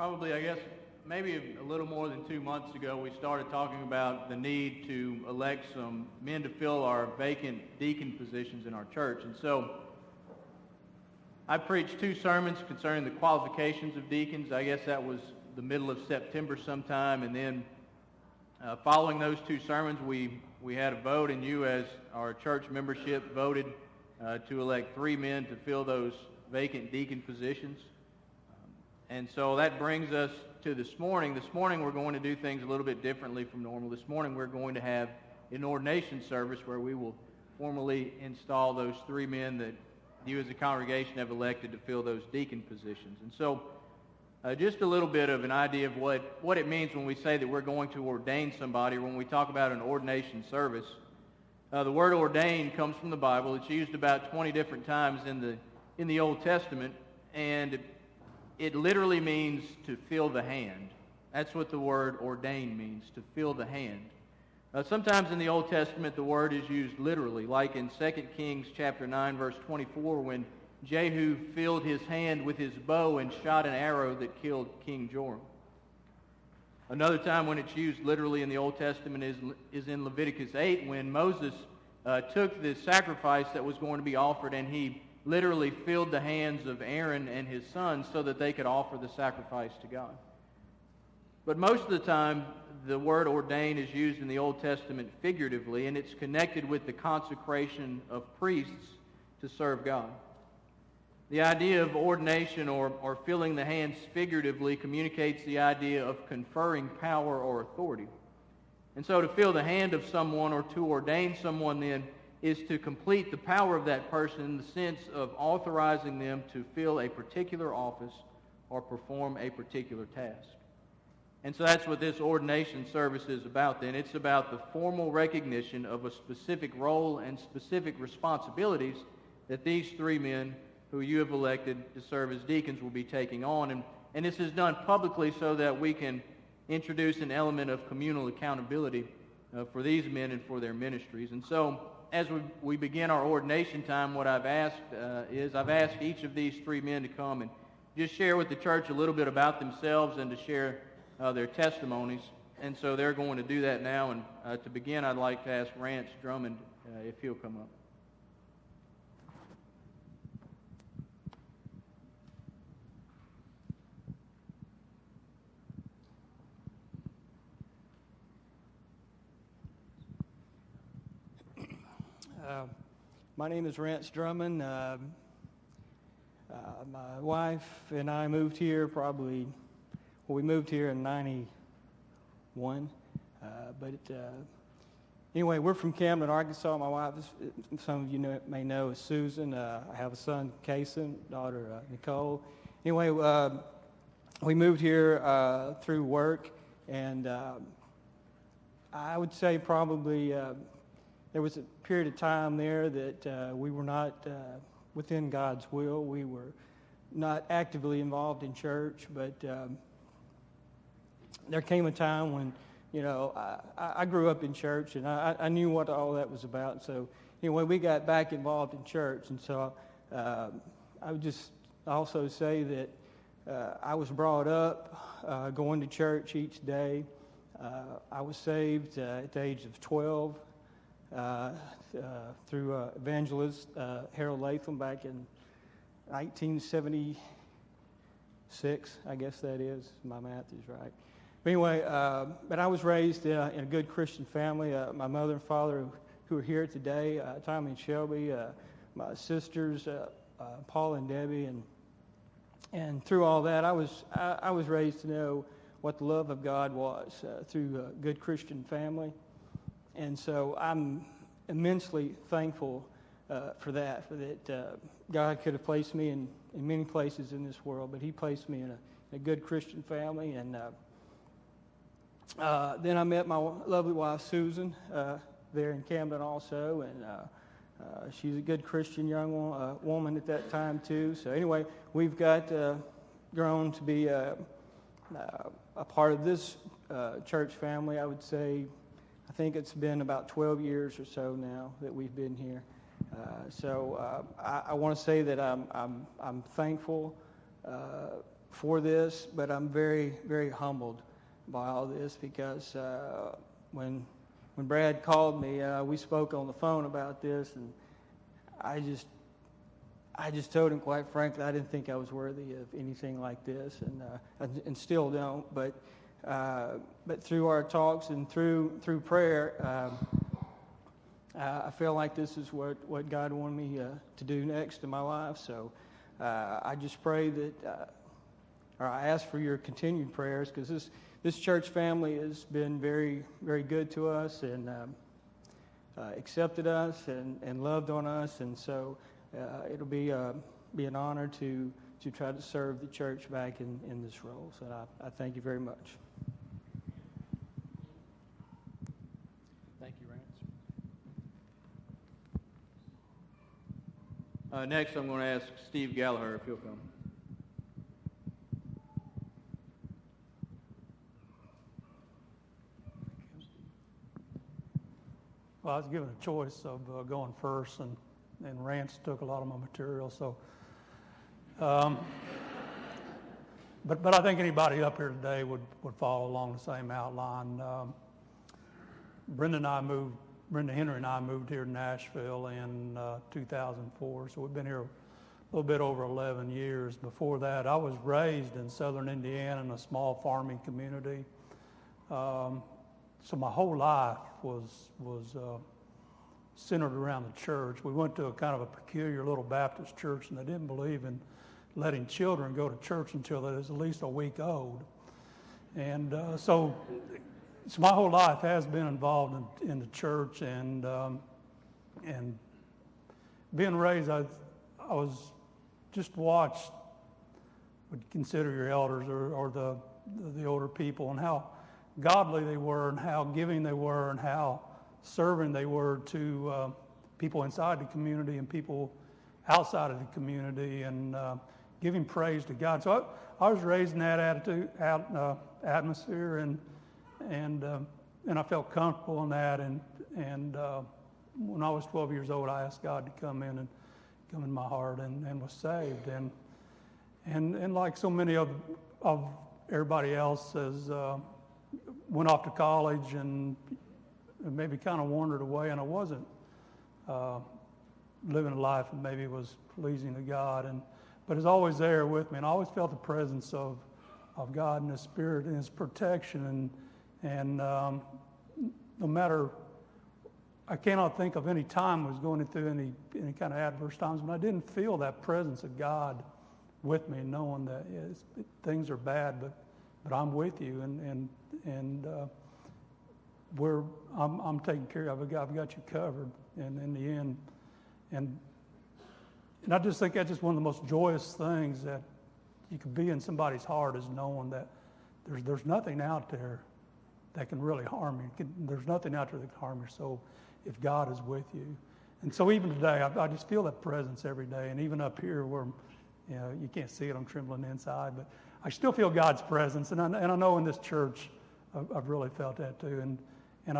Probably, I guess, maybe a little more than 2 months ago, we started talking about the need to elect some men to fill our vacant deacon positions in our church. And so I preached 2 sermons concerning the qualifications of deacons. I guess that was the middle of September sometime. And then following those 2 sermons, we had a vote, and you as our church membership voted to elect 3 men to fill those vacant deacon positions. And so that brings us to this morning. This morning we're going to do things a little bit differently from normal. This morning we're going to have an ordination service where we will formally install those 3 men that you as a congregation have elected to fill those deacon positions. And so just a little bit of an idea of what it means when we say that we're going to ordain somebody, or when we talk about an ordination service. The word ordain comes from the Bible. It's used about 20 different times in the Old Testament, and it literally means to fill the hand. That's what the word ordain means, to fill the hand. Sometimes in the Old Testament the word is used literally, like in 2 Kings chapter 9, verse 24, when Jehu filled his hand with his bow and shot an arrow that killed King Joram. Another time when it's used literally in the Old Testament is in Leviticus 8, when Moses took the sacrifice that was going to be offered, and he literally filled the hands of Aaron and his sons so that they could offer the sacrifice to God. But most of the time, the word ordain is used in the Old Testament figuratively, and it's connected with the consecration of priests to serve God. The idea of ordination or filling the hands figuratively communicates the idea of conferring power or authority. And so to fill the hand of someone or to ordain someone then is to complete the power of that person in the sense of authorizing them to fill a particular office or perform a particular task. And so that's what this ordination service is about then. It's about the formal recognition of a specific role and specific responsibilities that these 3 men who you have elected to serve as deacons will be taking on. And this is done publicly so that we can introduce an element of communal accountability for these men and for their ministries. And so as we begin our ordination time, what I've asked I've asked each of these 3 men to come and just share with the church a little bit about themselves and to share their testimonies. And so they're going to do that now. And to begin, I'd like to ask Rance Drummond if he'll come up. My name is Rance Drummond. My wife and I moved here we moved here in 91. Anyway, we're from Camden, Arkansas. My wife, some of you may know, is Susan. I have a son, Kason, daughter, Nicole. Anyway, we moved here through work, and I would say probably there was a period of time there that we were not within God's will. We were not actively involved in church, but there came a time when, I grew up in church, and I knew what all that was about. So anyway, we got back involved in church, and so I would just also say that I was brought up going to church each day. I was saved at the age of 12. Through evangelist Harold Latham back in 1976, I guess that is. My math is right. But anyway, but I was raised in a good Christian family. My mother and father, who are here today, Tommy and Shelby, my sisters, Paul and Debbie, and through all that, I was raised to know what the love of God was through a good Christian family. And so I'm immensely thankful for that God could have placed me in many places in this world, but he placed me in a good Christian family. And then I met my lovely wife, Susan, there in Camden also, and she's a good Christian young woman at that time too. So anyway, we've got grown to be a part of this church family, I would say. I think it's been about 12 years or so now that we've been here. So I want to say that I'm thankful for this, but I'm very, very humbled by all this because when Brad called me, we spoke on the phone about this, and I just told him, quite frankly, I didn't think I was worthy of anything like this, and still don't. But through our talks and through prayer, I feel like this is what God wanted me to do next in my life. So I just pray that, or I ask for your continued prayers, because this church family has been very, very good to us and accepted us and loved on us, and so it'll be an honor to try to serve the church back in this role. So I thank you very much. Thank you, Rance. Next, I'm going to ask Steve Gallagher if he'll come. Well, I was given a choice of going first, and Rance took a lot of my material. So, but I think anybody up here today would follow along the same outline. Brenda Henry and I moved here to Nashville in 2004, so we've been here a little bit over 11 years. Before that, I was raised in southern Indiana in a small farming community. So my whole life was centered around the church. We went to a kind of a peculiar little Baptist church, and they didn't believe in letting children go to church until they was at least a week old. And so my whole life has been involved in the church, and being raised, I was just watched, would consider your elders or the older people, and how godly they were, and how giving they were, and how serving they were to people inside the community and people outside of the community, and giving praise to God. So I was raised in that atmosphere, and I felt comfortable in that. And when I was 12 years old, I asked God to come in my heart, and was saved. And like so many of everybody else, as went off to college and maybe kind of wandered away, and I wasn't living a life that maybe was pleasing to God, but it's always there with me, and I always felt the presence of God and His Spirit and His protection, and no matter, I cannot think of any time I was going through any kind of adverse times when I didn't feel that presence of God with me, knowing that things are bad, but I'm with you, and I'm taking care of it. I've got you covered, and in the end, and I just think that's just one of the most joyous things that you could be in somebody's heart, is knowing that there's nothing out there that can really harm you. There's nothing out there that can harm your soul if God is with you. And so even today, I just feel that presence every day, and even up here where you can't see it, I'm trembling inside, but I still feel God's presence, and I know in this church I've really felt that too, and